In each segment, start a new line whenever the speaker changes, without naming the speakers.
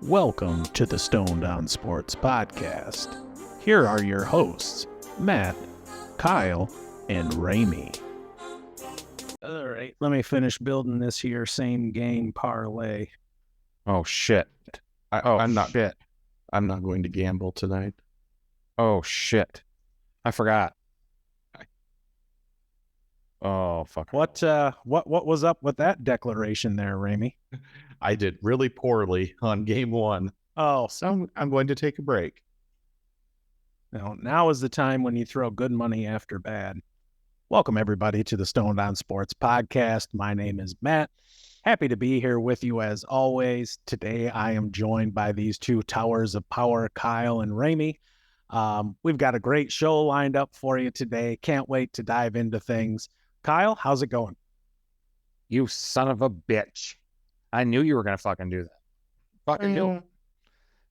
Welcome to the Stone Down Sports Podcast. Here are your hosts, Matt, Kyle, and Ramey. All right, let me finish building this here same game parlay.
Oh, shit.
I'm not
shit.
I'm not going to gamble tonight.
Oh, shit. I forgot. Oh, fuck.
What was up with that declaration there, Ramey?
I did really poorly on game one,
Oh,
so I'm going to take a break.
now is the time when you throw good money after bad. Welcome, everybody, to the Stone Down Sports Podcast. My name is Matt. Happy to be here with you as always. Today, I am joined by these two towers of power, Kyle and Ramey. We've got a great show lined up for you today. Can't wait to dive into things. Kyle, how's it going?
You son of a bitch. I knew you were going to fucking do that. Fucking knew it.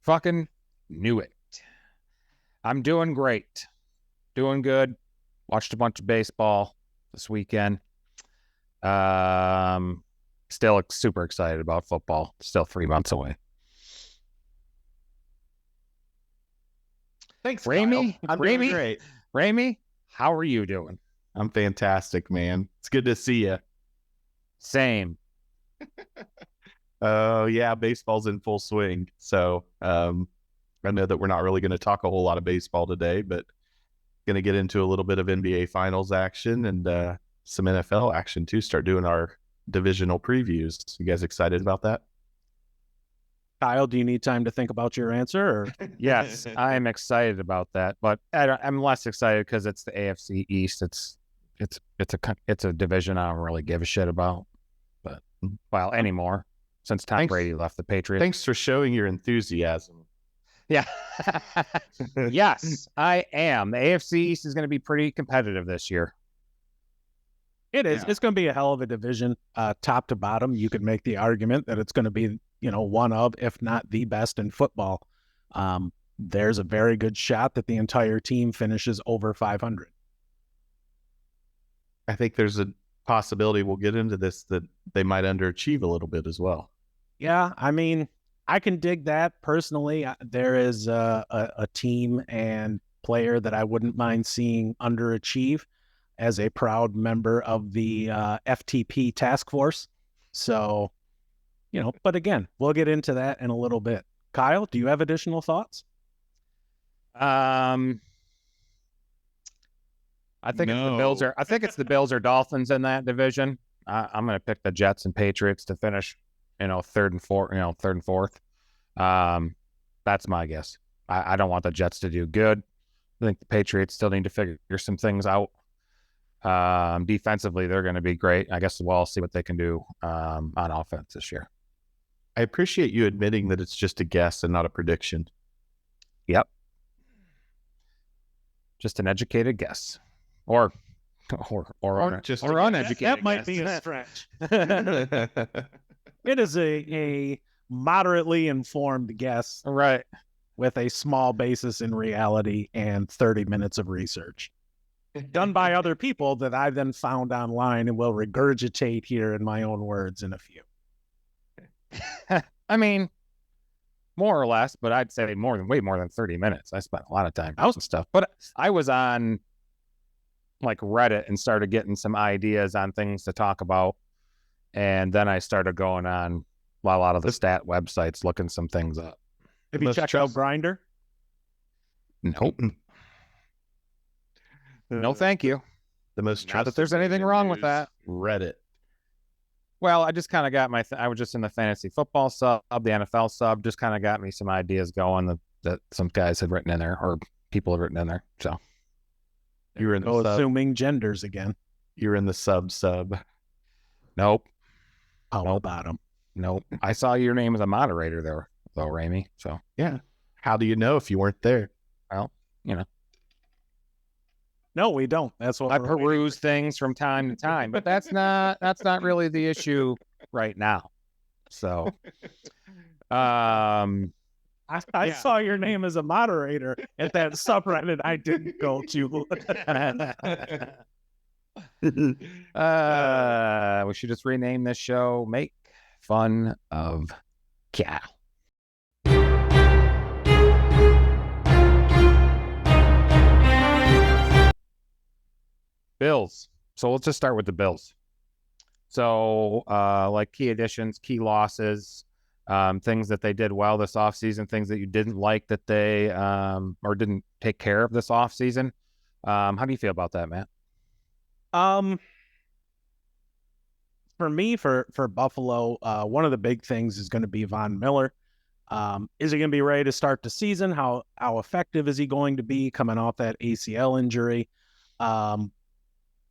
Fucking knew it. I'm doing great. Doing good. Watched a bunch of baseball this weekend. Still super excited about football. Still 3 months away.
Thanks,
Ramey.
Kyle. I'm doing great.
Ramey, how are you doing?
I'm fantastic, man. It's good to see you.
Same.
Oh, yeah, baseball's in full swing. So I know that we're not really going to talk a whole lot of baseball today, but going to get into a little bit of NBA Finals action and some NFL action too. Start doing our divisional previews. You guys excited about that?
Kyle, do you need time to think about your answer? Or?
Yes, I'm excited about that, but I'm less excited because it's the AFC East. It's a division I don't really give a shit about, but anymore since Tom Brady left the Patriots.
Thanks for showing your enthusiasm.
Yeah. Yes, I am. The AFC East is going to be pretty competitive this year.
It is.
Yeah.
It's going to be a hell of a division, top to bottom. You could make the argument that it's going to be, one of, if not the best in football. There's a very good shot that the entire team finishes over 500.
I think there's a possibility we'll get into this that they might underachieve a little bit as well.
Yeah, I mean, I can dig that personally. There is a team and player that I wouldn't mind seeing underachieve as a proud member of the FTP task force. So, but again, we'll get into that in a little bit. Kyle, do you have additional thoughts?
I think it's the Bills I think it's the Bills or Dolphins in that division. I'm going to pick the Jets and Patriots to finish, third and fourth. That's my guess. I don't want the Jets to do good. I think the Patriots still need to figure some things out. Defensively, they're going to be great. I guess we'll all see what they can do on offense this year.
I appreciate you admitting that it's just a guess and not a prediction.
Yep. Just an educated guess. Or uneducated.
That might be a stretch. It is a moderately informed guess.
Right.
With a small basis in reality and 30 minutes of research. Done by other people that I then found online and will regurgitate here in my own words in a few.
I mean, more or less, but I'd say way more than 30 minutes. I spent a lot of time out and stuff. But I was on like Reddit and started getting some ideas on things to talk about. And then I started going on a lot of the stat websites looking some things up.
Have you checked out Grindr?
Nope. No, thank you.
The most
not that there's anything wrong with that.
Reddit.
Well, I just kind of got I was just in the fantasy football sub, the NFL sub, just kind of got me some ideas going that some guys had written in there or people have written in there. So
you were in the sub.
Assuming genders again.
You're in the sub.
Nope.
How about them?
Nope. I saw your name as a moderator there, though, Ramey. So
yeah. How do you know if you weren't there?
Well,
No, we don't. That's what
I peruse things from time to time, but that's not really the issue right now. So,
I saw your name as a moderator at that subreddit I didn't go to.
We should just rename this show "Make Fun of Cal." Bills. So let's just start with the Bills. So like key additions, key losses, things that they did well this offseason, things that you didn't like that they or didn't take care of this offseason. How do you feel about that, Matt?
For me, for Buffalo, one of the big things is going to be Von Miller. Is he going to be ready to start the season? How effective is he going to be coming off that ACL injury?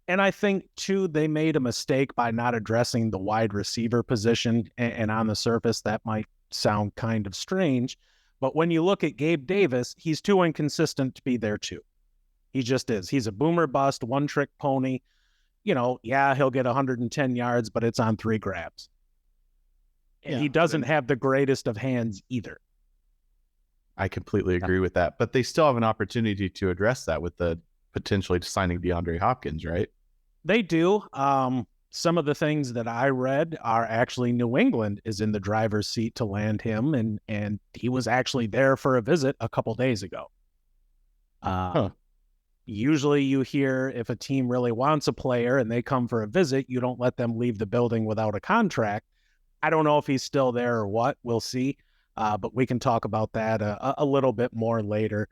And I think, too, they made a mistake by not addressing the wide receiver position. And on the surface, that might sound kind of strange. But when you look at Gabe Davis, he's too inconsistent to be there, too. He just is. He's a boomer bust, one-trick pony. Yeah, he'll get 110 yards, but it's on 3 grabs. And he doesn't have the greatest of hands either.
I completely agree with that. But they still have an opportunity to address that with the potentially signing DeAndre Hopkins, right?
They do. Some of the things that I read are actually New England is in the driver's seat to land him, and he was actually there for a visit a couple days ago. Usually you hear if a team really wants a player and they come for a visit, you don't let them leave the building without a contract. I don't know if he's still there or what. We'll see. But we can talk about that a little bit more later.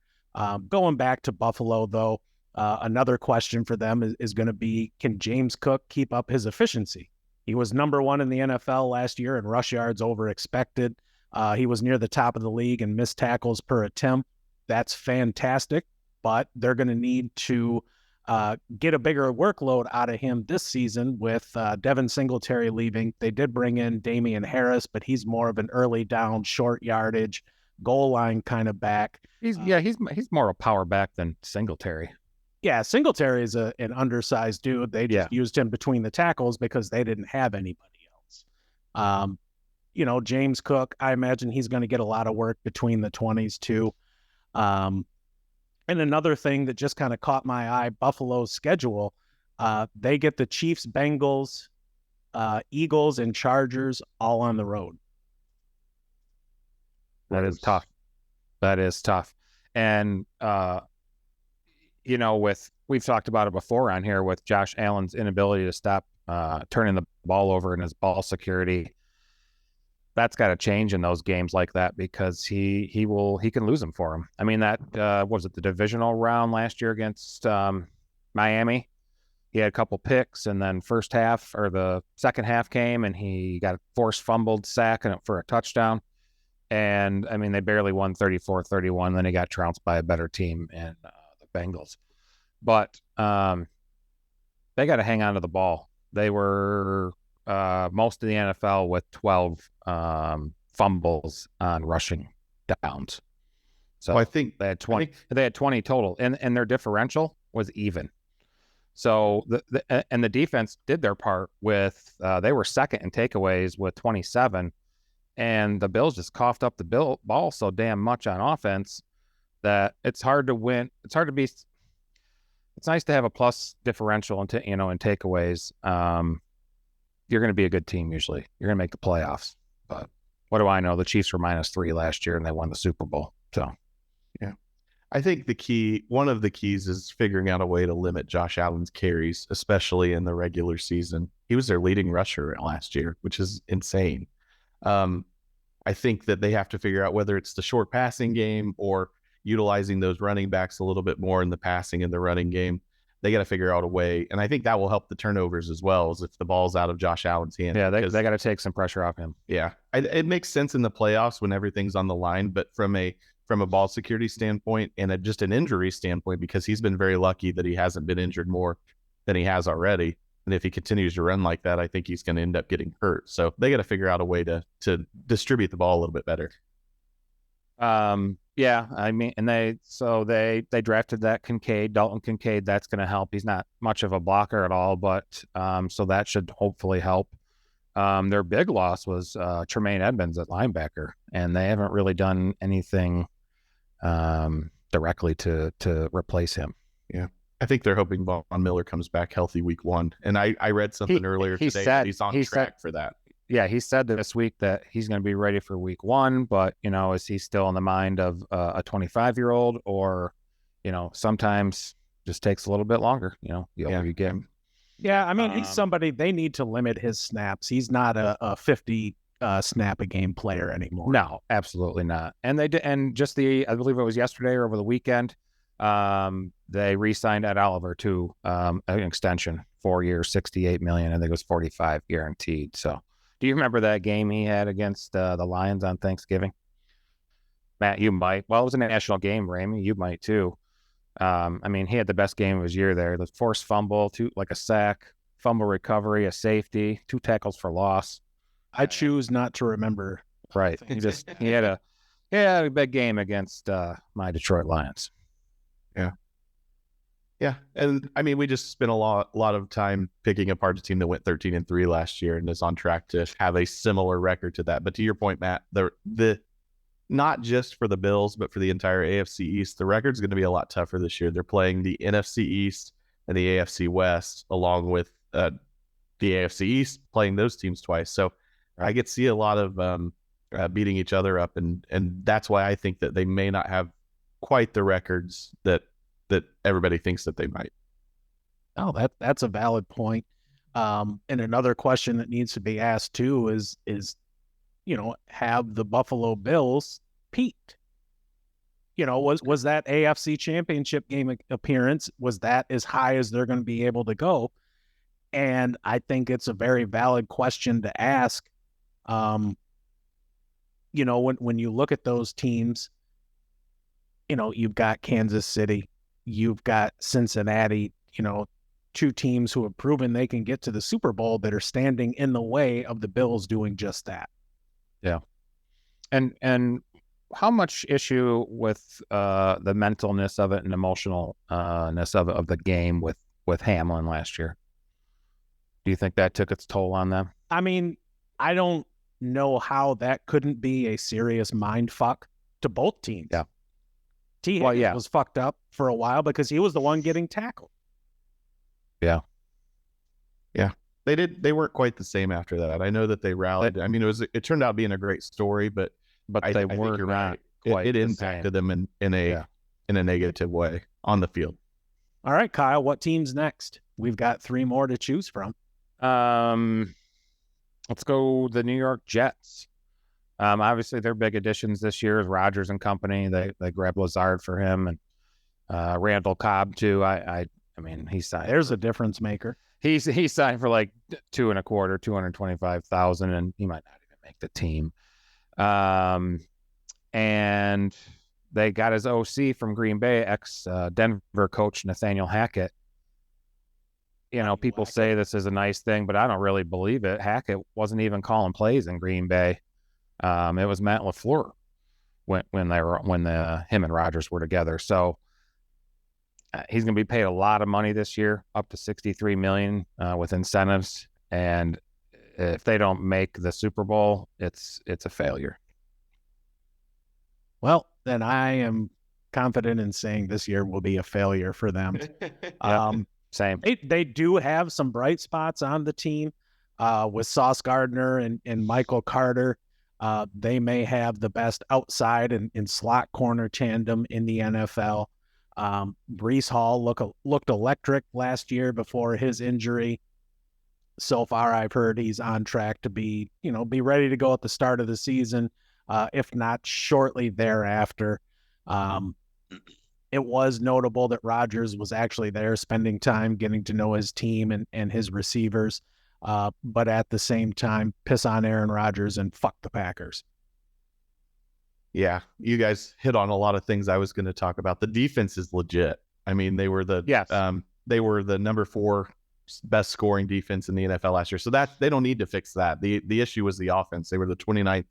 Going back to Buffalo, though, another question for them is going to be, can James Cook keep up his efficiency? He was number 1 in the NFL last year in rush yards over expected. He was near the top of the league in missed tackles per attempt. That's fantastic. But they're going to need to get a bigger workload out of him this season with Devin Singletary leaving. They did bring in Damian Harris, but he's more of an early down, short yardage, goal line kind of back.
He's more a power back than Singletary.
Yeah, Singletary is an undersized dude. They just used him between the tackles because they didn't have anybody else. James Cook, I imagine he's going to get a lot of work between the 20s too. And another thing that just kind of caught my eye, Buffalo's schedule, they get the Chiefs, Bengals, Eagles, and Chargers all on the road.
That is tough. And, we've talked about it before on here with Josh Allen's inability to stop turning the ball over and his ball security. That's got to change in those games like that because he can lose them for him. I mean, that was it the divisional round last year against Miami. He had a couple picks, and then the second half came, and he got a forced fumbled sack for a touchdown. And I mean, they barely won 34-31. Then he got trounced by a better team and the Bengals. But they got to hang on to the ball. They were most of the NFL with 12 fumbles on rushing downs. So
I think
they had 20. They had 20 total, and their differential was even. So the defense did their part with they were second in takeaways with 27, and the Bills just coughed up the ball so damn much on offense that it's hard to win. It's hard to be. It's nice to have a plus differential in takeaways. You're going to be a good team usually. You're going to make the playoffs. But what do I know? The Chiefs were -3 last year, and they won the Super Bowl. So,
yeah. I think one of the keys is figuring out a way to limit Josh Allen's carries, especially in the regular season. He was their leading rusher last year, which is insane. I think that they have to figure out whether it's the short passing game or utilizing those running backs a little bit more in the passing and the running game. They got to figure out a way, and I think that will help the turnovers as well, as if the ball's out of Josh Allen's hands.
Yeah, they got to take some pressure off him.
Yeah, it makes sense in the playoffs when everything's on the line, but from a ball security standpoint and just an injury standpoint, because he's been very lucky that he hasn't been injured more than he has already. And if he continues to run like that, I think he's going to end up getting hurt. So they got to figure out a way to distribute the ball a little bit better.
Yeah, I mean, and they drafted that Dalton Kincaid. That's going to help. He's not much of a blocker at all, but so that should hopefully help. Their big loss was Tremaine Edmonds at linebacker, and they haven't really done anything directly to replace him.
Yeah, I think they're hoping Von Miller comes back healthy week 1. And I read something earlier today that he's on track for that.
Yeah, he said this week that he's going to be ready for week 1, but, is he still in the mind of a 25-year-old or, sometimes just takes a little bit longer, the older you get.
Yeah, I mean, he's somebody they need to limit his snaps. He's not a 50 snap a game player anymore.
No, absolutely not. And they did, and just I believe it was yesterday or over the weekend, they re-signed Ed Oliver to an extension, 4 years, $68 million. I think it was 45 guaranteed. So, do you remember that game he had against the Lions on Thanksgiving? Matt, you might. Well, it was a national game, Ramey. You might too. I mean, he had the best game of his year there. The forced fumble, like a sack, fumble recovery, a safety, 2 tackles for loss.
I choose not to remember.
Right. He had a big game against my Detroit Lions.
Yeah. Yeah. And I mean, we just spent a lot of time picking apart a team that went 13-3 last year and is on track to have a similar record to that. But to your point, Matt, the not just for the Bills, but for the entire AFC East, the record's going to be a lot tougher this year. They're playing the NFC East and the AFC West, along with the AFC East playing those teams twice. So I get to see a lot of beating each other up, and that's why I think that they may not have quite the records that everybody thinks that they might.
Oh, that's a valid point. And another question that needs to be asked too is have the Buffalo Bills peaked? Was that AFC Championship game appearance, was that as high as they're going to be able to go? And I think it's a very valid question to ask. When you look at those teams, you've got Kansas City, you've got Cincinnati, 2 teams who have proven they can get to the Super Bowl that are standing in the way of the Bills doing just that.
Yeah. And how much issue with the mentalness of it and emotionalness of the game with Hamlin last year? Do you think that took its toll on them?
I mean, I don't know how that couldn't be a serious mind fuck to both teams.
Yeah.
Higgins was fucked up for a while because he was the one getting tackled.
Yeah.
Yeah. They weren't quite the same after that. I know that they rallied. I mean, it turned out being a great story, but
they were not quite
it impacted them in a negative way on the field.
All right, Kyle, what team's next? We've got 3 more to choose from.
Let's go the New York Jets. Obviously, their big additions this year is Rodgers and company. They grabbed Lazard for him and Randall Cobb too. I mean, he signed.
There's a difference maker.
He signed for like $2.25, $225,000, and he might not even make the team. And they got his OC from Green Bay, ex Denver coach Nathaniel Hackett. People say this is a nice thing, but I don't really believe it. Hackett wasn't even calling plays in Green Bay. It was Matt LaFleur when him and Rodgers were together. So he's going to be paid a lot of money this year, up to $63 million with incentives. And if they don't make the Super Bowl, it's a failure.
Well, then I am confident in saying this year will be a failure for them.
Same.
They do have some bright spots on the team with Sauce Gardner and Michael Carter. They may have the best outside and slot corner tandem in the NFL. Breece Hall looked electric last year before his injury. So far, I've heard he's on track to be ready to go at the start of the season, if not shortly thereafter. It was notable that Rodgers was actually there spending time getting to know his team and his receivers. But at the same time, piss on Aaron Rodgers and fuck the Packers.
Yeah, you guys hit on a lot of things I was going to talk about. The defense is legit. I mean, they were the number 4 best scoring defense in the NFL last year. So that they don't need to fix that. The issue was the offense. They were the 29th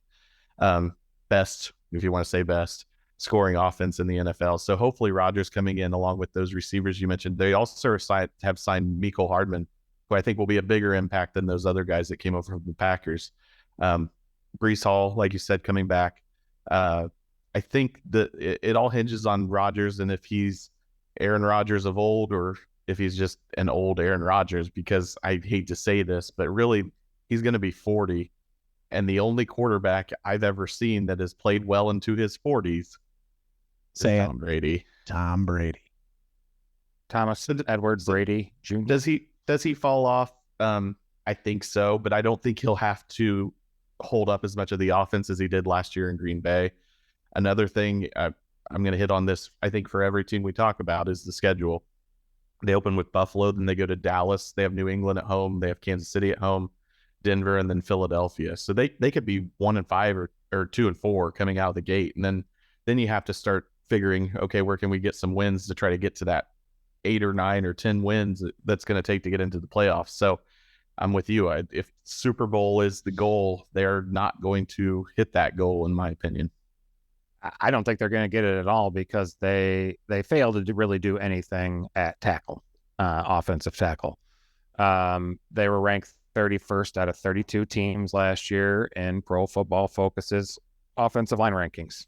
best, if you want to say best, scoring offense in the NFL. So hopefully Rodgers coming in along with those receivers you mentioned. They also have signed Mecole Hardman, who I think will be a bigger impact than those other guys that came over from the Packers. Breece Hall, like you said, coming back. I think that it all hinges on Rodgers and if he's Aaron Rodgers of old or if he's just an old Aaron Rodgers, because I hate to say this, but really he's going to be 40. And the only quarterback I've ever seen that has played well into his 40s is Tom Brady.
Tom Brady.
Thomas Edwards Brady Jr.
Does he fall off? I think so, but I don't think he'll have to hold up as much of the offense as he did last year in Green Bay. Another thing, I'm going to hit on this, I think, for every team we talk about is the schedule. They open with Buffalo, then they go to Dallas. They have New England at home. They have Kansas City at home, Denver, and then Philadelphia. So they could be 1-5 or 2-4 coming out of the gate. And then you have to start figuring, okay, where can we get some wins to try to get to that 8 or 9 or 10 wins that's going to take to get into the playoffs. So I'm with you. If Super Bowl is the goal, they're not going to hit that goal, in my opinion.
I don't think they're going to get it at all because they failed to really do anything at tackle, offensive tackle. They were ranked 31st out of 32 teams last year in Pro Football Focus's offensive line rankings.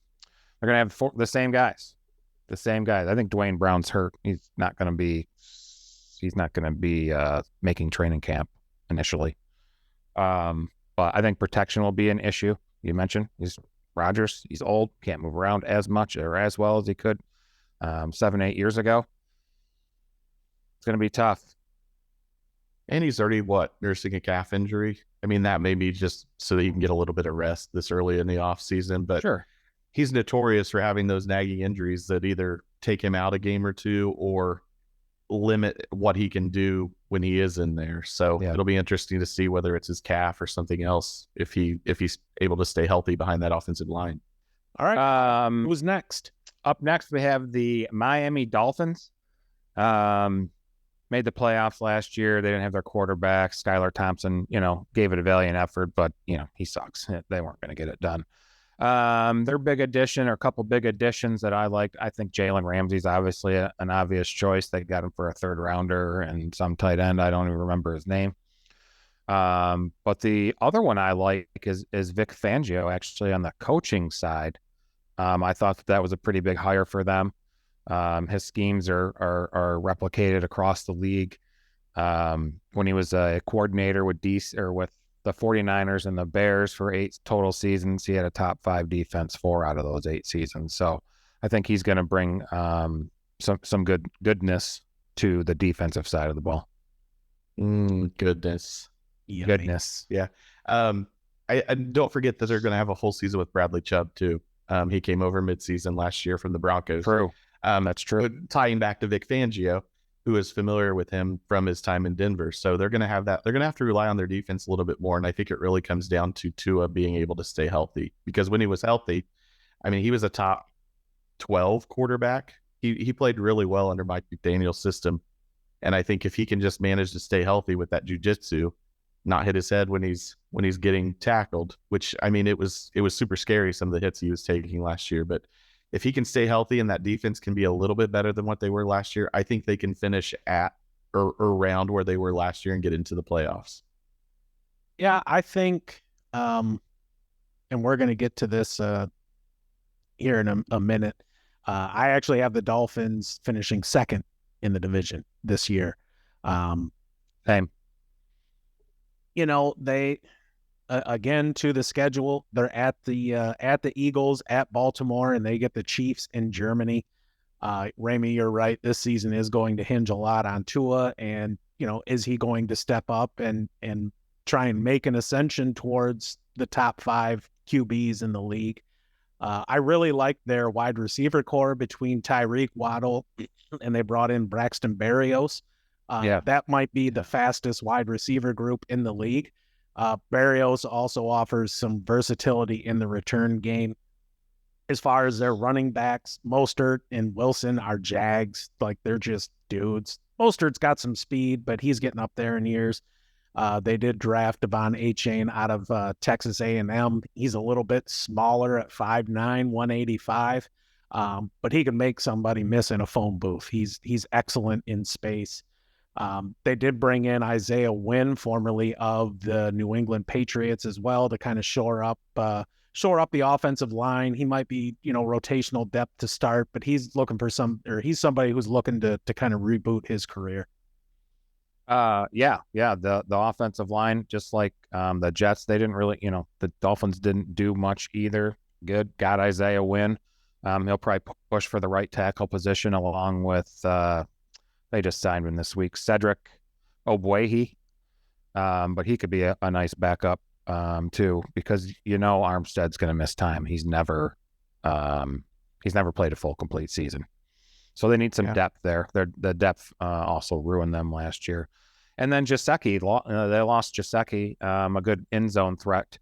They're going to have the same guys. I think Dwayne Brown's hurt. He's not going to be making training camp initially. But I think protection will be an issue. You mentioned Rodgers. He's old, can't move around as much or as well as he could 7-8 years ago. It's going to be tough.
And he's already, nursing a calf injury? I mean, that may be just so that he can get a little bit of rest this early in the offseason. But
sure,
he's notorious for having those nagging injuries that either take him out a game or two or limit what he can do when he is in there. So It'll be interesting to see whether it's his calf or something else if he's able to stay healthy behind that offensive line.
All right. Who's next?
Up next, we have the Miami Dolphins. Made the playoffs last year. They didn't have their quarterback. Skylar Thompson, gave it a valiant effort, but, he sucks. They weren't going to get it done. Their big addition, or a couple big additions that I like, I think Jalen Ramsey's obviously an obvious choice. They got him for a third rounder and some tight end. I don't even remember his name. But the other one I like is Vic Fangio, actually, on the coaching side. I thought that was a pretty big hire for them. His schemes are replicated across the league. When he was a coordinator with the 49ers and the Bears for 8 total seasons, he had a top 5 defense 4 out of those 8 seasons. So I think he's going to bring some goodness to the defensive side of the ball.
Goodness.
Yummy.
Goodness.
Yeah. I don't forget that they're going to have a full season with Bradley Chubb too. He came over midseason last year from the Broncos.
True. That's true.
Tying back to Vic Fangio, who is familiar with him from his time in Denver. So they're going to have that. They're going to have to rely on their defense a little bit more. And I think it really comes down to Tua being able to stay healthy, because when he was healthy, I mean, he was a top 12 quarterback. He played really well under Mike McDaniel's system. And I think if he can just manage to stay healthy with that jiu-jitsu, not hit his head when he's getting tackled, which, I mean, it was super scary, some of the hits he was taking last year. But if he can stay healthy and that defense can be a little bit better than what they were last year, I think they can finish at or around where they were last year and get into the playoffs.
Yeah, I think, and we're going to get to this here in a minute. I actually have the Dolphins finishing second in the division this year.
Same.
They again, to the schedule, they're at the Eagles, at Baltimore, and they get the Chiefs in Germany. Ramey, you're right. This season is going to hinge a lot on Tua, and is he going to step up and try and make an ascension towards the top 5 QBs in the league? I really like their wide receiver core between Tyreek, Waddle, and they brought in Braxton Berrios. That might be the fastest wide receiver group in the league. Berrios also offers some versatility in the return game. As far as their running backs, Mostert and Wilson are Jags. Like, they're just dudes. Mostert's got some speed, but he's getting up there in years. They did draft Devon Achane out of Texas A&M. He's a little bit smaller at 5'9", 185, but he can make somebody miss in a phone booth. He's excellent in space. They did bring in Isaiah Wynn, formerly of the New England Patriots, as well, to kind of shore up the offensive line. He might be, rotational depth to start, but he's looking for he's somebody who's looking to kind of reboot his career.
The offensive line, just like the Jets, they didn't really, the Dolphins didn't do much either. Good. Got Isaiah Wynn. He'll probably push for the right tackle position along with the they just signed him this week, Cedric Ogbuehi. But he could be a nice backup too, because Armstead's going to miss time. He's never played a full complete season, so they need some depth there. The depth also ruined them last year. And then Gesicki, they lost Gesicki, a good end zone threat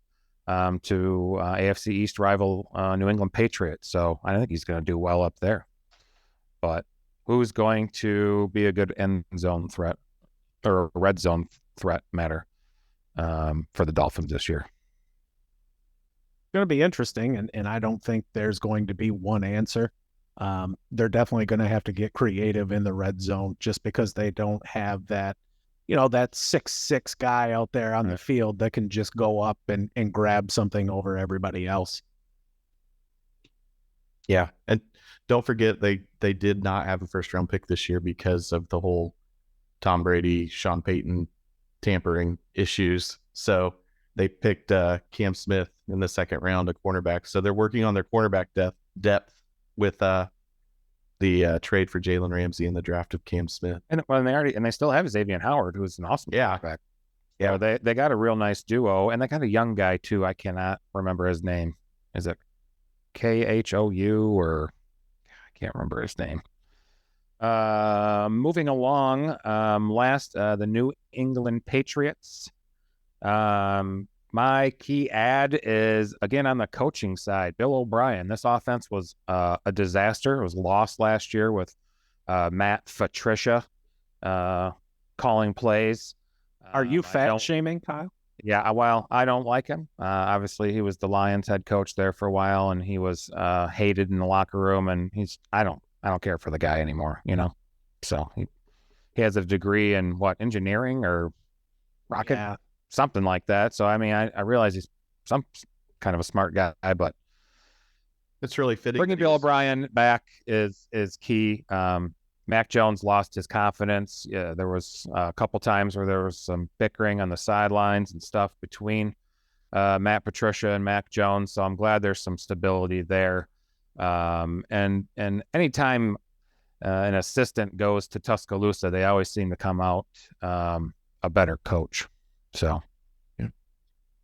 to AFC East rival New England Patriots. So I think he's going to do well up there. But who's going to be a good end zone threat or red zone threat matter for the Dolphins this year?
Going to be interesting, and I don't think there's going to be one answer. They're definitely going to have to get creative in the red zone, just because they don't have that, that 6'6" guy out there on the field that can just go up and grab something over everybody else.
Yeah, and don't forget they did not have a first-round pick this year because of the whole Tom Brady, Sean Payton tampering issues. So they picked Cam Smith in the second round, a cornerback. So they're working on their cornerback depth with the trade for Jalen Ramsey and the draft of Cam Smith.
And they still have Xavier Howard, who's an awesome cornerback. Yeah, so they got a real nice duo, and they got a young guy too. I cannot remember his name. Is it Khou or I can't remember his name. Moving along, the New England Patriots. My key ad is, again, on the coaching side, Bill O'Brien. This offense was a disaster. It was lost last year with Matt Patricia calling plays.
Are you fat-shaming, Kyle?
Yeah, well, I don't like him. Obviously, he was the Lions head coach there for a while, and he was hated in the locker room, and I don't care for the guy anymore, So he has a degree in engineering or rocket, something like that. So, I mean, I realize he's some kind of a smart guy, but
it's really fitting.
Bringing Bill O'Brien back is key. Mac Jones lost his confidence. Yeah, there was a couple times where there was some bickering on the sidelines and stuff between Matt Patricia and Mac Jones. So I'm glad there's some stability there. And anytime an assistant goes to Tuscaloosa, they always seem to come out a better coach. So,
yeah.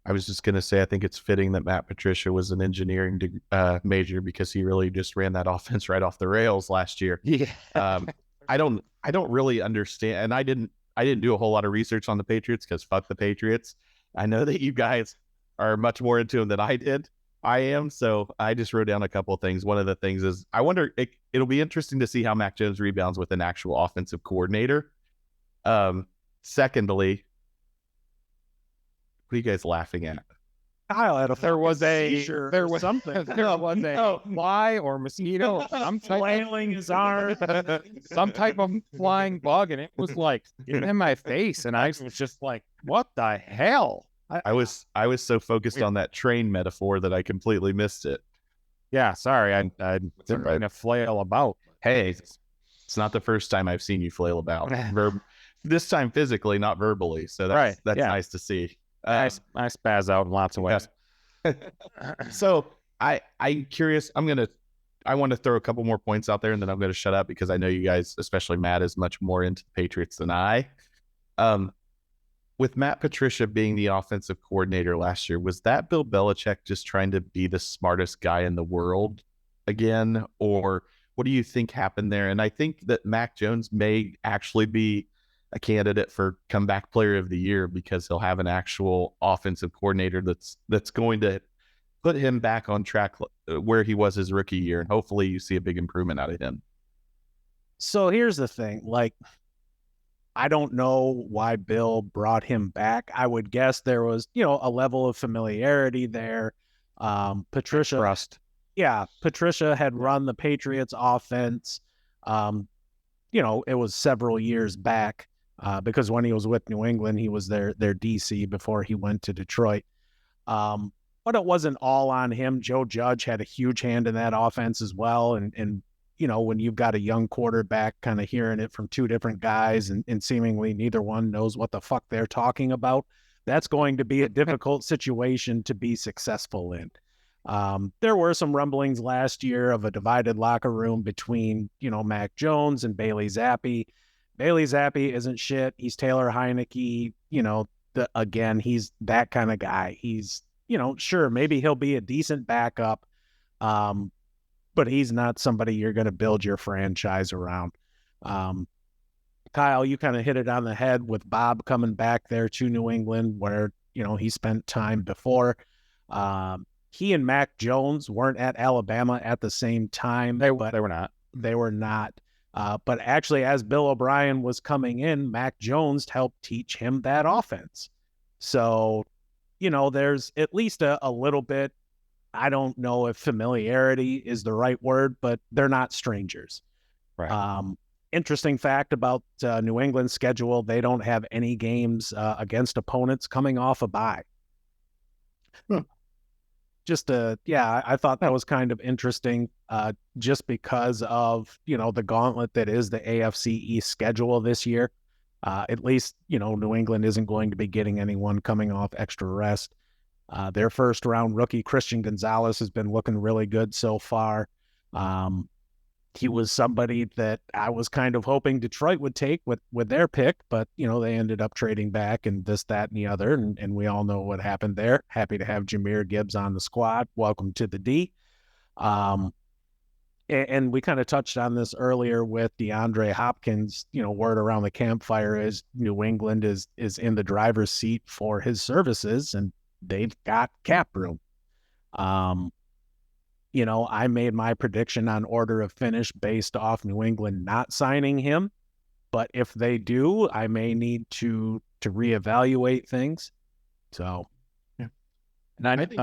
I was just going to say, I think it's fitting that Matt Patricia was an engineering major, because he really just ran that offense right off the rails last year.
Yeah.
I don't really understand. And I didn't do a whole lot of research on the Patriots, because fuck the Patriots. I know that you guys are much more into them than I am. So I just wrote down a couple of things. One of the things is, I wonder, it'll be interesting to see how Mac Jones rebounds with an actual offensive coordinator. Secondly, what are you guys laughing at?
Kyle,
there was
something.
There was a fly or mosquito, some
flailing his arm,
some type of flying bug, and it was like in my face, and I was just like, "What the hell?"
I was so focused on that train metaphor that I completely missed it.
Yeah, sorry, I didn't mean to flail about.
Hey, it's not the first time I've seen you flail about. This time physically, not verbally. So that's nice to see.
I spaz out in lots of ways.
So I'm curious. I want to throw a couple more points out there, and then I'm going to shut up, because I know you guys, especially Matt, is much more into the Patriots than I. With Matt Patricia being the offensive coordinator last year, was that Bill Belichick just trying to be the smartest guy in the world again? Or what do you think happened there? And I think that Mac Jones may actually be a candidate for comeback player of the year, because he'll have an actual offensive coordinator that's going to put him back on track where he was his rookie year. And hopefully you see a big improvement out of him.
So here's the thing. I don't know why Bill brought him back. I would guess there was, a level of familiarity there. Patricia
Trust.
Yeah, Patricia had run the Patriots offense. It was several years back, because when he was with New England, he was their DC before he went to Detroit. But it wasn't all on him. Joe Judge had a huge hand in that offense as well. And when you've got a young quarterback kind of hearing it from two different guys, and seemingly neither one knows what the fuck they're talking about, that's going to be a difficult situation to be successful in. There were some rumblings last year of a divided locker room between, Mac Jones and Bailey Zappi. Bailey Zappi isn't shit. He's Taylor Heineke. Again, he's that kind of guy. He's, sure, maybe he'll be a decent backup, but he's not somebody you're going to build your franchise around. Kyle, you kind of hit it on the head with Bob coming back there to New England where, he spent time before. He and Mac Jones weren't at Alabama at the same time.
They were not.
They were not. But actually, as Bill O'Brien was coming in, Mac Jones helped teach him that offense. So, there's at least a little bit. I don't know if familiarity is the right word, but they're not strangers.
Right.
Interesting fact about New England's schedule, they don't have any games against opponents coming off a bye. I thought that was kind of interesting just because of, the gauntlet that is the AFC East schedule this year. At least, New England isn't going to be getting anyone coming off extra rest. Their first round rookie, Christian Gonzalez, has been looking really good so far. He was somebody that I was kind of hoping Detroit would take with their pick, but, they ended up trading back and this, that, and the other. And we all know what happened there. Happy to have Jahmyr Gibbs on the squad. Welcome to the D. And we kind of touched on this earlier with DeAndre Hopkins. Word around the campfire is New England is in the driver's seat for his services, and they've got cap room. I made my prediction on order of finish based off New England not signing him. But if they do, I may need to reevaluate things. So,
yeah. And I think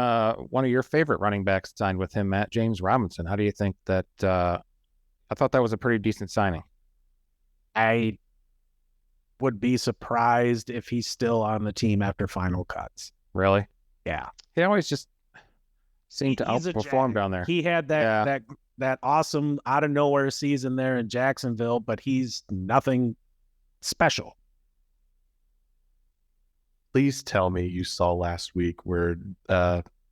one of your favorite running backs signed with him, Matt James Robinson. How do you think that? I thought that was a pretty decent signing.
I would be surprised if he's still on the team after final cuts.
Really?
Yeah.
He always just seemed to outperform down there.
He had that awesome out of nowhere season there in Jacksonville, but he's nothing special.
Please tell me you saw last week where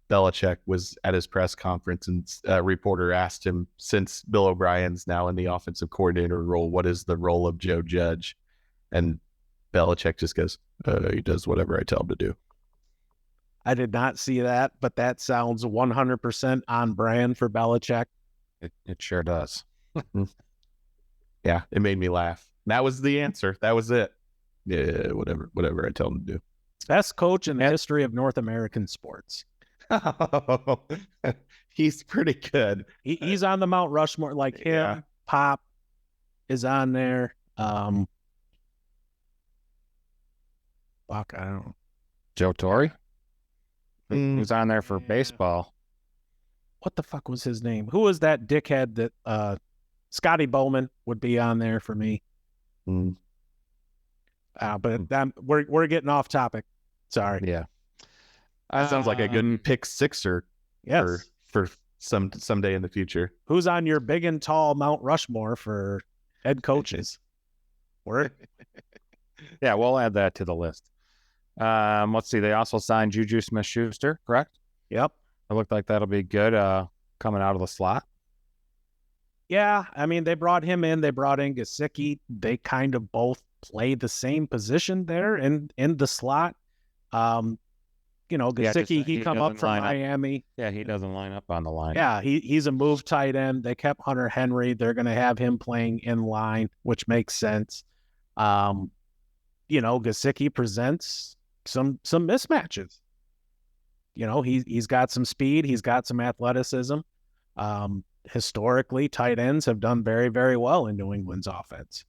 Belichick was at his press conference and a reporter asked him, since Bill O'Brien's now in the offensive coordinator role, what is the role of Joe Judge? And Belichick just goes, he does whatever I tell him to do.
I did not see that, but that sounds 100% on brand for Belichick.
It sure does.
Yeah, it made me laugh. That was the answer. That was it. Yeah, whatever I tell him to do.
Best coach in the history of North American sports.
He's pretty good.
He's on the Mount Rushmore, like him.
Yeah.
Pop is on there. Fuck, I don't know.
Joe Torre? Who's on there for baseball?
What the fuck was his name? Who was that dickhead that Scotty Bowman would be on there for me? But we're getting off topic. Sorry.
Yeah.
Sounds like a good pick sixer.
Yes.
For someday in the future.
Who's on your big and tall Mount Rushmore for head coaches?
Yeah, we'll add that to the list. Let's see. They also signed Juju Smith-Schuster, correct?
Yep.
It looked like that'll be good coming out of the slot.
Yeah, I mean, they brought him in. They brought in Gesicki. They kind of both play the same position there in the slot. Gesicki, he come up from Miami.
Yeah, he doesn't line up on the line.
Yeah, he's a move tight end. They kept Hunter Henry. They're going to have him playing in line, which makes sense. Gesicki presents some mismatches. He's got some speed. He's got some athleticism. Historically, tight ends have done very, very well in New England's offense.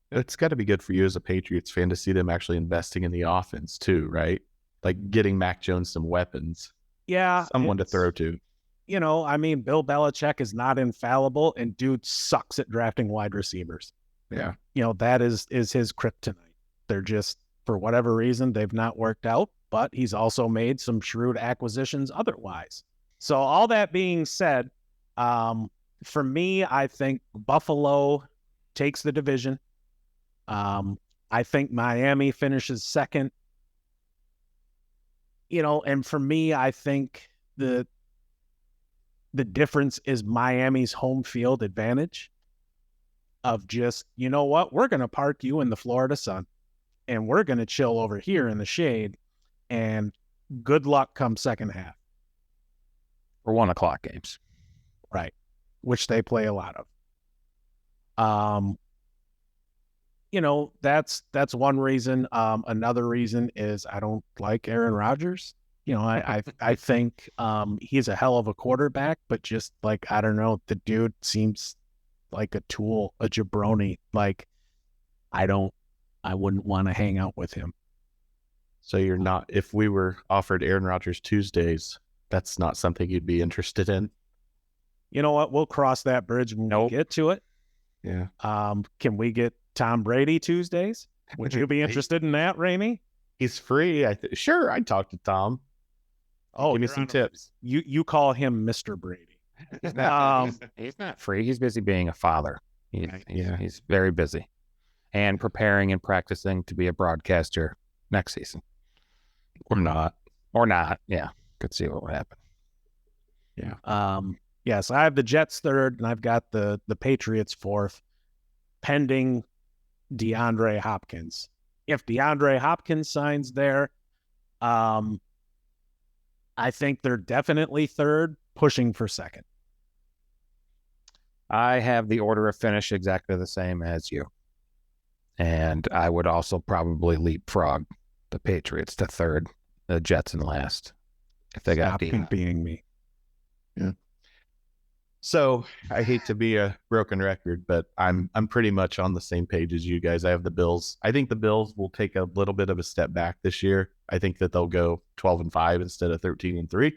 It's got to be good for you as a Patriots fan to see them actually investing in the offense too, right? Like getting Mac Jones some weapons.
Yeah.
Someone to throw to.
Bill Belichick is not infallible, and dude sucks at drafting wide receivers.
Yeah.
That is his kryptonite. They're just, for whatever reason, they've not worked out, but he's also made some shrewd acquisitions otherwise. So all that being said, for me, I think Buffalo takes the division. I think Miami finishes second. And for me, I think the difference is Miami's home field advantage. of just, you know what, we're going to park you in the Florida sun and we're going to chill over here in the shade, and good luck come second half.
For 1 o'clock games.
Right. Which they play a lot of. That's one reason. Another reason is I don't like Aaron Rodgers. I think he's a hell of a quarterback, but just like, I don't know, the dude seems like a tool, a jabroni. Like, I wouldn't want to hang out with him.
So you're not, if we were offered Aaron Rodgers Tuesdays, that's not something you'd be interested in?
You know what? We'll cross that bridge when we get to it.
Yeah.
Can we get Tom Brady Tuesdays? Would you be interested in that, Ramey?
He's free. Sure, I'd talk to Tom.
Oh,
give me some tips.
You call him Mr. Brady.
He's not free. He's busy being a father. He's very busy and preparing and practicing to be a broadcaster next season.
Or not.
Yeah. Could see what would happen.
Yeah. Yes, I have the Jets third, and I've got the Patriots fourth, pending DeAndre Hopkins. If DeAndre Hopkins signs there, I think they're definitely third, pushing for second.
I have the order of finish exactly the same as you. And I would also probably leapfrog the Patriots to third, the Jets in last. If they got
being me.
Yeah. So I hate to be a broken record, but I'm pretty much on the same page as you guys. I have the Bills. I think the Bills will take a little bit of a step back this year. I think that they'll go 12-5 instead of 13-3.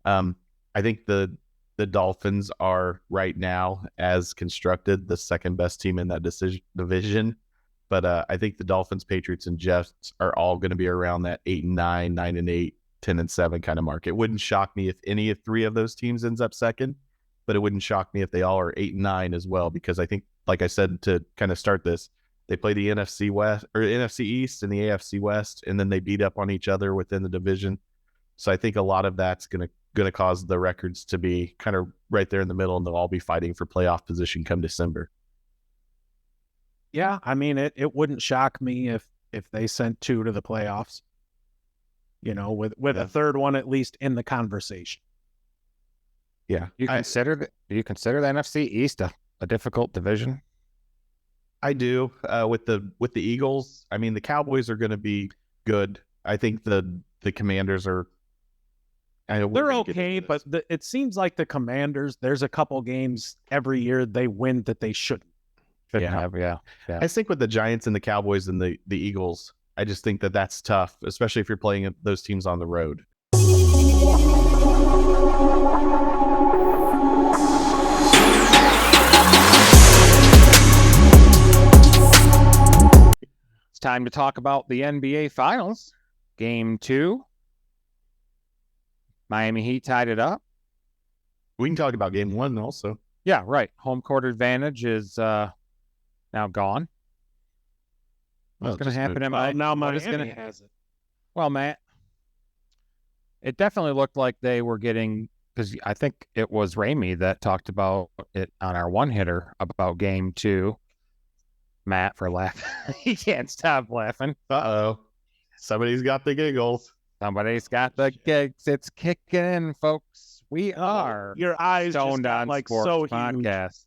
I think the Dolphins are right now, as constructed, the second best team in that division. But I think the Dolphins, Patriots, and Jets are all going to be around that 8-9, 9-8, 10-7 kind of mark. It wouldn't shock me if any of three of those teams ends up second, but it wouldn't shock me if they all are 8-9 as well, because I think, like I said, to kind of start this, they play the NFC West or NFC East and the AFC West, and then they beat up on each other within the division. So I think a lot of that's going to cause the records to be kind of right there in the middle, and they'll all be fighting for playoff position come December.
Yeah, I mean, it wouldn't shock me if they sent two to the playoffs, with a third one at least in the conversation.
Yeah.
Do you consider the NFC East a difficult division?
I do. With the Eagles, I mean, the Cowboys are going to be good. I think the Commanders are.
They're okay, but it seems like the Commanders, there's a couple games every year they win that they shouldn't.
Yeah.
I think with the Giants and the Cowboys and the Eagles, I just think that that's tough, especially if you're playing those teams on the road.
It's time to talk about the NBA Finals. Game 2. Miami Heat tied it up.
We can talk about Game 1 also.
Yeah, right. Home court advantage is now gone. What's going to happen in Miami?
Now Miami has it.
Well, Matt, it definitely looked like they were getting, because I think it was Ramey that talked about it on our one-hitter about Game 2. Matt for laughing. He can't stop laughing.
Uh-oh. Somebody's got the giggles.
Somebody's got the gigs. It's kicking in, folks. We are
your eyes
Stoned
just
on
like
Sports
so
podcast.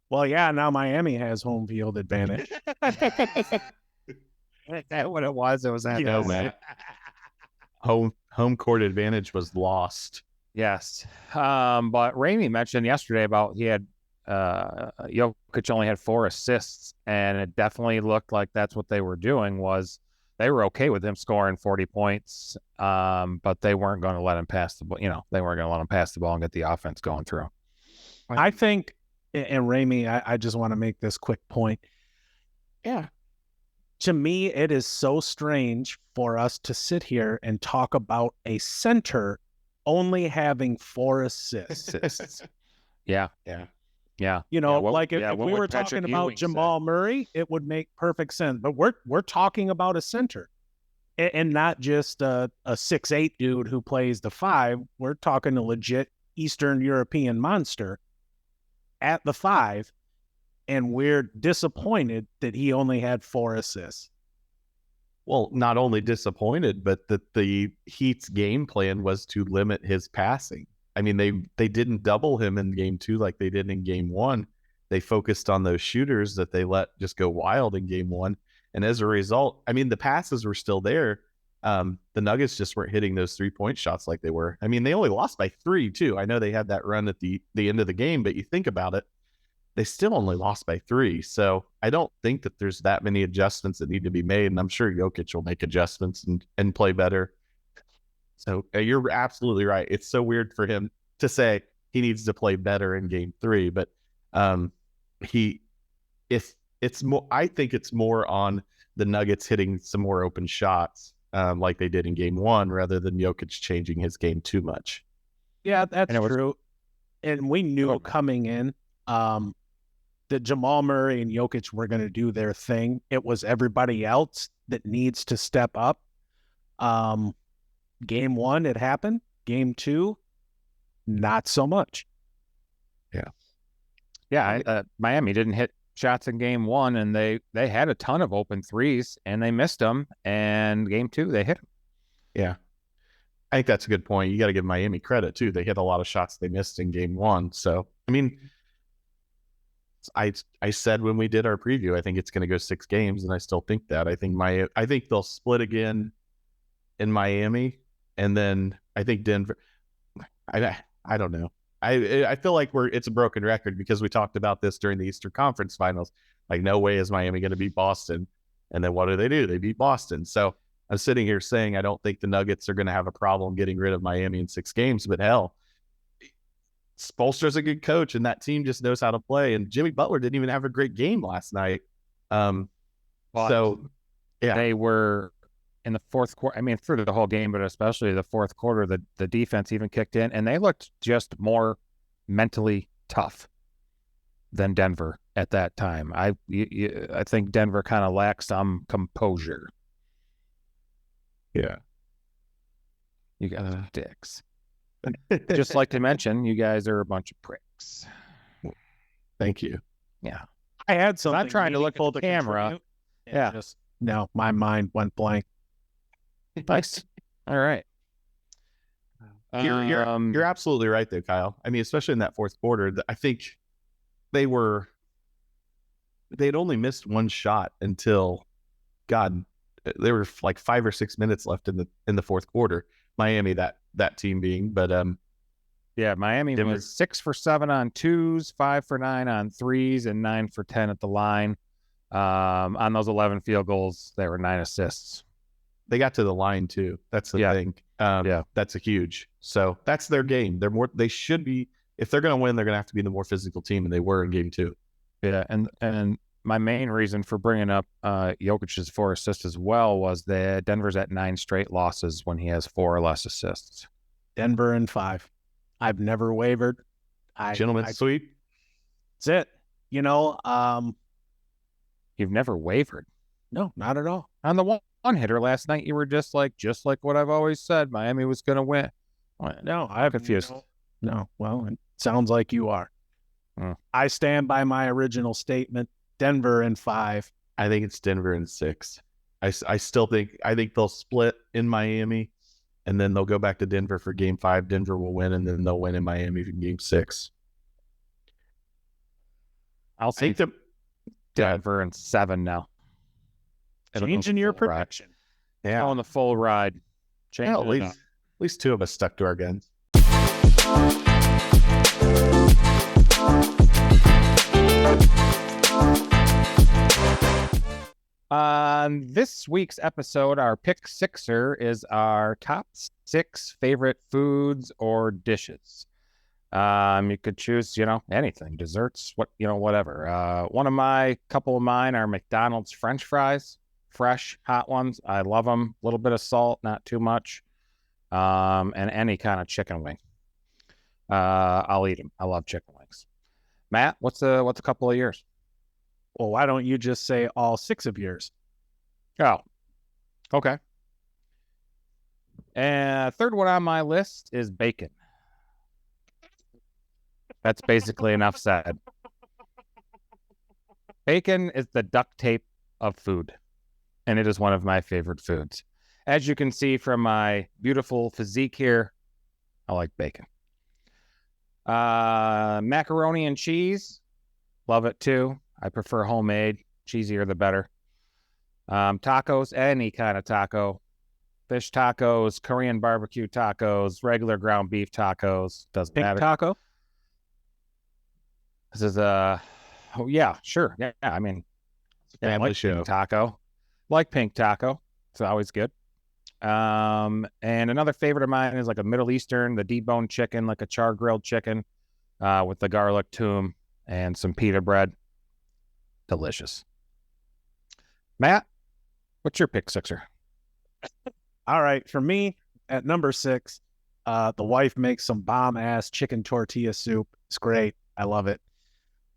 Well, yeah, now Miami has home field advantage.
Is that what it was? It was that.
No, man. Home court advantage was lost.
Yes. But Ramey mentioned yesterday about he had Jokic only had 4 assists, and it definitely looked like that's what they were doing. Was they were okay with him scoring 40 points, but they weren't going to let him pass the ball. They weren't going to let him pass the ball and get the offense going through.
I think, and Ramey, I just want to make this quick point.
Yeah.
To me, it is so strange for us to sit here and talk about a center only having 4 assists.
Yeah.
If we were talking about Jamal Murray, it would make perfect sense. But we're talking about a center, and not just a 6'8" dude who plays the 5. We're talking a legit Eastern European monster. at the 5, and we're disappointed that he only had 4 assists.
Well, not only disappointed, but that the Heat's game plan was to limit his passing. I mean, they didn't double him in game 2 like they did in game 1. They focused on those shooters that they let just go wild in game 1. And as a result, I mean, the passes were still there. The Nuggets just weren't hitting those 3-point shots like they were. I mean, they only lost by 3 too. I know they had that run at the end of the game, but you think about it, they still only lost by 3. So I don't think that there's that many adjustments that need to be made. And I'm sure Jokic will make adjustments and play better. So you're absolutely right. It's so weird for him to say he needs to play better in game 3, but it's more, I think it's more on the Nuggets hitting some more open shots like they did in game 1 rather than Jokic changing his game too much.
Yeah, that's true. And we knew coming in that Jamal Murray and Jokic were going to do their thing. It was everybody else that needs to step up. Game 1, it happened. Game 2, not so much.
Yeah. Miami didn't hit shots in game 1, and they had a ton of open threes, and they missed them. And game 2, they hit them.
Yeah. I think that's a good point. You got to give Miami credit too. They hit a lot of shots they missed in game 1. So, I mean, I said when we did our preview, I think it's going to go 6 games, and I still think that. I think they'll split again in Miami, and then I think Denver. I don't know. I feel like it's a broken record because we talked about this during the Eastern Conference Finals. Like, no way is Miami going to beat Boston, and then what do? They beat Boston. So I'm sitting here saying I don't think the Nuggets are going to have a problem getting rid of Miami in 6 games, but hell, Spoelstra's a good coach, and that team just knows how to play. And Jimmy Butler didn't even have a great game last night. So, yeah.
They were in the fourth quarter. I mean, through the whole game, but especially the fourth quarter, the defense even kicked in, and they looked just more mentally tough than Denver at that time. I think Denver kind of lacked some composure.
Yeah.
You guys are dicks. Just like to mention, you guys are a bunch of pricks.
Thank you.
Yeah.
I had something.
I'm trying to look at the camera. Yeah.
No, my mind went blank.
Nice. All right.
You're absolutely right there, Kyle. I mean, especially in that fourth quarter, I think they'd only missed 1 shot until, God, there were like 5 or 6 minutes left in the fourth quarter. Miami, that team being, but
yeah, Miami
Denver
was 6 for 7 on 2s, 5 for 9 on 3s, and 9 for 10 at the line. On those 11 field goals, there were 9 assists.
They got to the line too. That's the thing. That's a huge. So that's their game. They should be, if they're going to win, they're going to have to be the more physical team, and they were in game 2.
Yeah, and my main reason for bringing up Jokic's 4 assists as well was that Denver's at 9 straight losses when he has 4 or less assists.
Denver in 5. I've never wavered.
Gentlemen's sweep.
That's it. You know,
you've never wavered.
No, not at all.
On the one hitter last night, you were just like what I've always said. Miami was going to win.
No, I'm
confused.
No, well, it sounds like you are. I stand by my original statement. Denver in 5.
I think it's Denver in 6. I think they'll split in Miami, and then they'll go back to Denver for game 5. Denver will win, and then they'll win in Miami for game 6.
I'll see Denver in 7 now.
Changing your prediction.
Yeah. On the full ride.
Yeah, at least 2 of us stuck to our guns.
On this week's episode, our pick sixer is our top 6 favorite foods or dishes. You could choose, anything, desserts, whatever. Couple of mine are McDonald's French fries, fresh, hot ones. I love them. A little bit of salt, not too much. And any kind of chicken wing. I'll eat them. I love chicken wings. Matt, what's a couple of yours?
Well, why don't you just say all 6 of yours?
Oh, okay. And third one on my list is bacon. That's basically enough said. Bacon is the duct tape of food, and it is one of my favorite foods. As you can see from my beautiful physique here, I like bacon. Macaroni and cheese, love it too. I prefer homemade. Cheesier the better. Tacos, any kind of taco. Fish tacos, Korean barbecue tacos, regular ground beef tacos. Doesn't
Pink
matter.
taco.
This is oh yeah, sure. Yeah, I mean, yeah, I
Family
like
show.
pink taco. Like pink taco. It's always good. And another favorite of mine is like a Middle Eastern, the deboned chicken, like a char grilled chicken, with the garlic toom and some pita bread. Delicious. Matt, what's your pick sixer?
All right, for me at number 6, the wife makes some bomb ass chicken tortilla soup. It's great. I love it.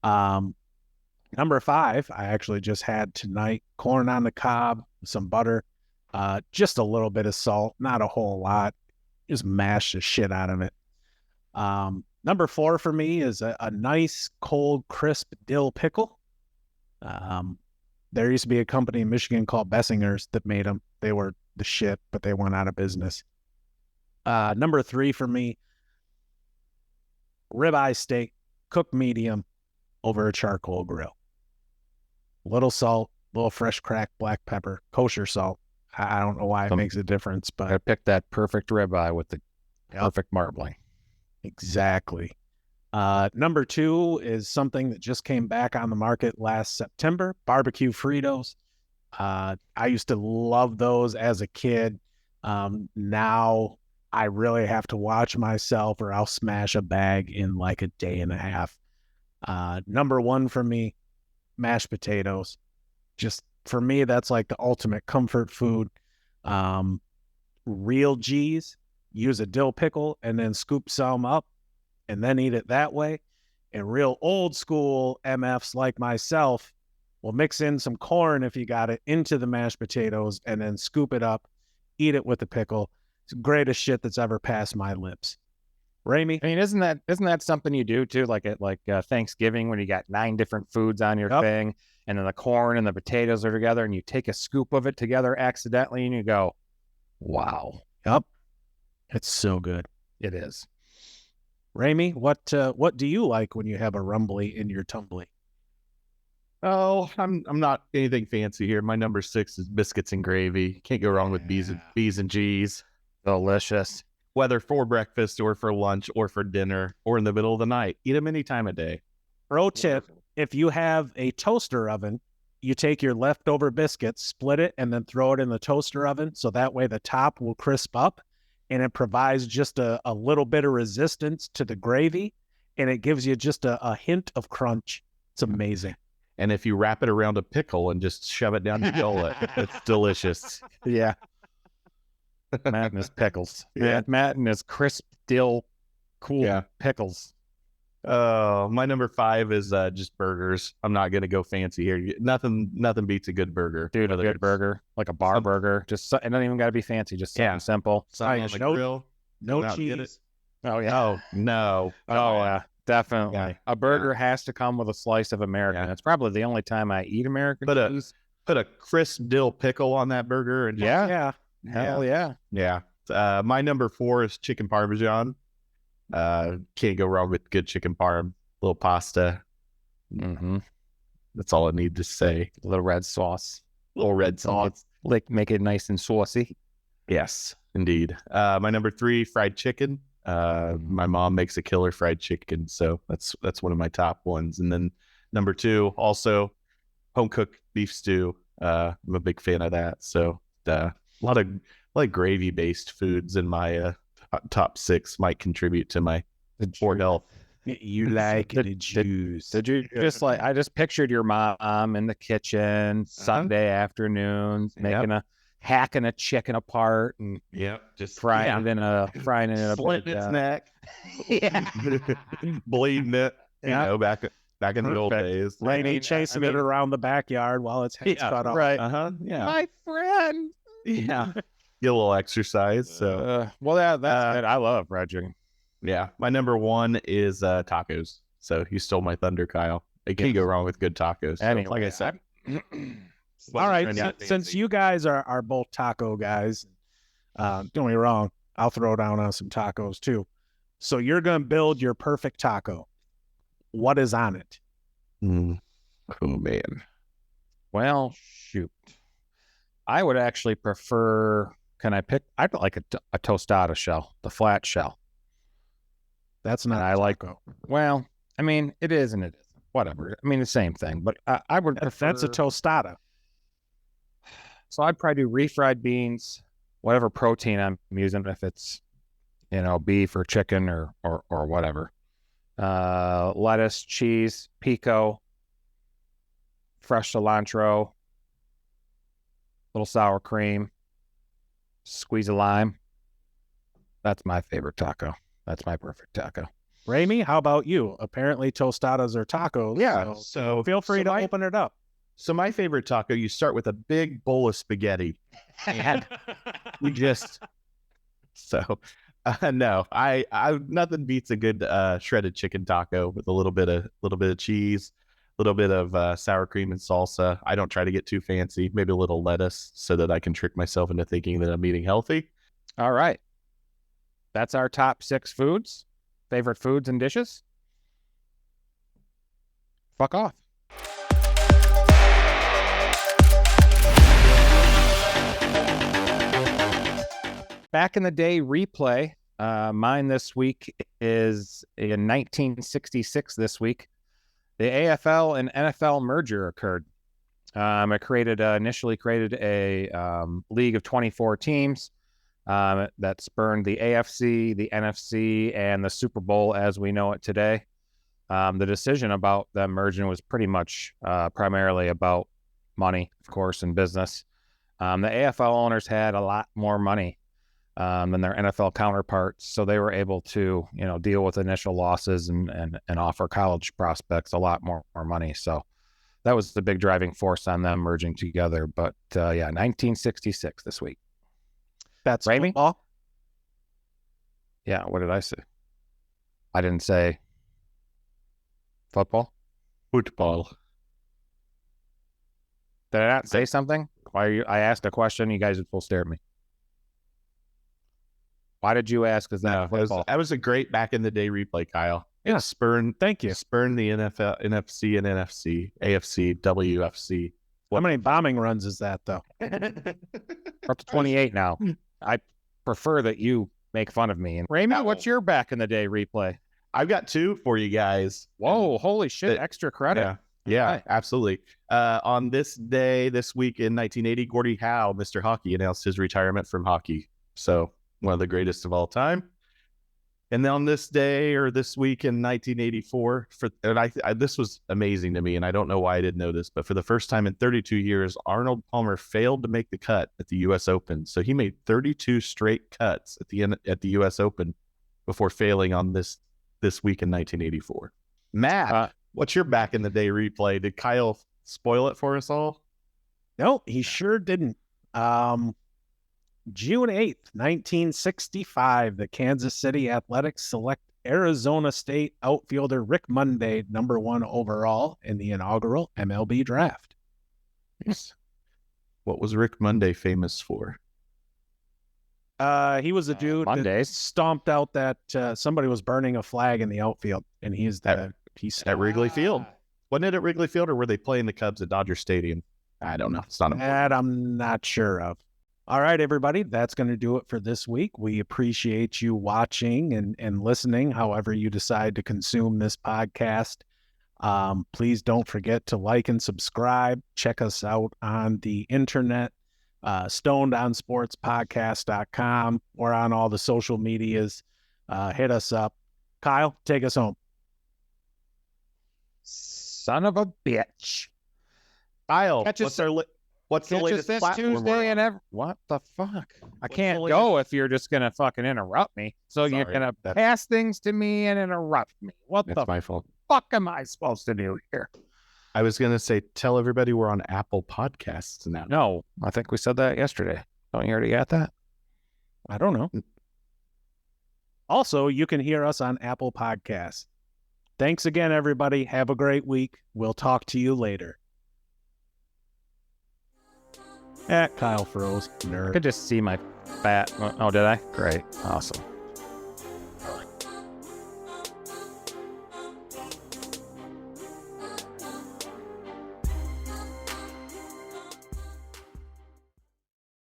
Number 5, I actually just had tonight, corn on the cob, some butter, just a little bit of salt, not a whole lot. Just mash the shit out of it. Number 4 for me is a nice, cold, crisp dill pickle. There used to be a company in Michigan called Bessinger's that made them. They were the shit, but they went out of business. Number 3 for me, ribeye steak, cooked medium over a charcoal grill. Little salt, little fresh cracked black pepper, kosher salt. I don't know why it makes a difference, but
I picked that perfect ribeye with the perfect marbling.
Exactly. Number 2 is something that just came back on the market last September, barbecue Fritos. I used to love those as a kid. Now I really have to watch myself or I'll smash a bag in like a day and a half. Number 1 for me, mashed potatoes. Just for me, that's like the ultimate comfort food. Real G's, use a dill pickle and then scoop some up and then eat it that way. And real old school MFs like myself will mix in some corn if you got it into the mashed potatoes and then scoop it up, eat it with the pickle. It's the greatest shit that's ever passed my lips. Ramey?
I mean, isn't that something you do too? Like at Thanksgiving when you got 9 different foods on your thing, and then the corn and the potatoes are together, and you take a scoop of it together accidentally, and you go, "Wow!"
Yep, it's so good.
It is.
Ramey, what do you like when you have a rumbly in your tumbly?
Oh, I'm not anything fancy here. My number 6 is biscuits and gravy. Can't go wrong with B's and G's.
Delicious.
Whether for breakfast or for lunch or for dinner or in the middle of the night, eat them any time of day.
Pro tip, if you have a toaster oven, you take your leftover biscuits, split it, and then throw it in the toaster oven. So that way the top will crisp up and it provides just a little bit of resistance to the gravy. And it gives you just a hint of crunch. It's amazing.
And if you wrap it around a pickle and just shove it down your gullet, it's delicious.
Yeah. Matt and his pickles.
Yeah.
Matt and his crisp dill pickles.
My number 5 is just burgers. I'm not gonna go fancy here. Nothing beats a good burger.
Dude, a good burger, like a bar burger. Just it doesn't even got to be fancy. Just something simple.
Something on the grill.
No cheese.
Oh yeah.
Oh no.
Oh yeah. Definitely.
Yeah.
A burger has to come with a slice of American. That's probably the only time I eat American cheese.
Put a crisp dill pickle on that burger and
Hell yeah.
Yeah. My number 4 is chicken parmesan. Can't go wrong with good chicken parm. Little pasta.
Mm-hmm.
That's all I need to say.
A little red sauce.
Little red sauce.
Like make it nice and saucy.
Yes, indeed. My number 3, fried chicken. My mom makes a killer fried chicken, so that's one of my top ones. And then number 2, also home cooked beef stew. I'm a big fan of that. So a lot of gravy based foods in my top 6 might contribute to my poor health.
You like the juice.
Did you just I just pictured your mom in the kitchen Sunday afternoons hacking a chicken apart and
just
frying it in a
slitting its neck, bleeding it. You know, back in the old days.
Rainy chasing it around the backyard while its head's cut off.
Right.
Yeah.
My friend.
Yeah. Get a little exercise. So
that's good. I love fried chicken.
Yeah, my number one is tacos. So you stole my thunder, Kyle. You can't go wrong with good tacos. So,
Anyway,
like I said.
All right,
Wasn't trying to
since
fancy.
you guys are both taco guys, don't get me wrong, I'll throw down on some tacos too. So you're gonna build your perfect taco. What is on it?
Oh man.
well, shoot. I would actually prefer. Can I pick? I'd like a tostada shell, the flat shell.
That's not
And
a
I like.
taco.
Well, I mean, it is and it isn't. Whatever. I mean, the same thing. But I would prefer.
That's a tostada.
So I'd probably do refried beans, whatever protein I'm using, if it's beef or chicken or whatever. Lettuce, cheese, pico, fresh cilantro, little sour cream, squeeze a lime. That's my favorite taco. That's my perfect taco.
Ramey, how about you? Apparently tostadas are tacos.
Yeah.
So feel free to open it up.
So my favorite taco, you start with a big bowl of spaghetti, and we just. So, no, I nothing beats a good shredded chicken taco with a little bit of cheese, a little bit of sour cream and salsa. I don't try to get too fancy. Maybe a little lettuce so that I can trick myself into thinking that I'm eating healthy.
All right. That's our top 6 foods, favorite foods and dishes. Fuck off. Back in the day replay. Mine this week is in 1966 this week. The AFL and NFL merger occurred. It initially created a league of 24 teams that spurned the AFC, the NFC, and the Super Bowl as we know it today. The decision about them merging was pretty much primarily about money, of course, and business. The AFL owners had a lot more money than their NFL counterparts, so they were able to, deal with initial losses and offer college prospects a lot more money. So that was the big driving force on them merging together. But 1966 this week.
That's
Ramey?
football.
Yeah, what did I say? I didn't say football.
Football.
Did I not say something? I asked a question. You guys would full stare at me. Why did you ask? Is that football?
That was a great back in the day replay, Kyle.
Yeah.
Thank you. Spurn the NFL, NFC and NFC, AFC, WFC.
How many bombing runs is that, though?
We're up to 28 now. I prefer that you make fun of me. And Ramey, what's your back in the day replay?
I've got 2 for you guys.
Whoa, holy shit, extra credit.
Yeah,
Right.
absolutely. On this day, this week in 1980, Gordie Howe, Mr. Hockey, announced his retirement from hockey. So one of the greatest of all time. And then on this day or this week in 1984, this was amazing to me, and I don't know why I didn't know this, but for the first time in 32 years, Arnold Palmer failed to make the cut at the U.S. Open. So he made 32 straight cuts at the U.S. Open before failing on this week in 1984. Matt, what's your back in the day replay? Did Kyle spoil it for us all?
No, he sure didn't. June 8th, 1965, the Kansas City Athletics select Arizona State outfielder Rick Monday, number 1 overall in the inaugural MLB draft.
Yes. What was Rick Monday famous for?
He was a dude that stomped out that somebody was burning a flag in the outfield, and he's
at Wrigley Field. Wasn't it at Wrigley Field, or were they playing the Cubs at Dodger Stadium? I don't know. It's not important.
That I'm not sure of. All right, everybody, that's going to do it for this week. We appreciate you watching and listening, however you decide to consume this podcast. Please don't forget to like and subscribe. Check us out on the internet, stonedonsportspodcast.com. We're on all the social medias. Hit us up. Kyle, take us home.
Son of a bitch.
Kyle, what's the latest
this
platform
Tuesday and what the fuck? I can't go if you're just gonna fucking interrupt me. So you're gonna pass things to me and interrupt me. That's
my fault.
Fuck am I supposed to do here?
I was gonna say, tell everybody we're on Apple Podcasts now.
No, I think we said that yesterday. Don't you already got that?
I don't know. Also, you can hear us on Apple Podcasts. Thanks again, everybody. Have a great week. We'll talk to you later. Kyle froze. Nerd.
I could just see my fat. Oh, did I? Great. Awesome.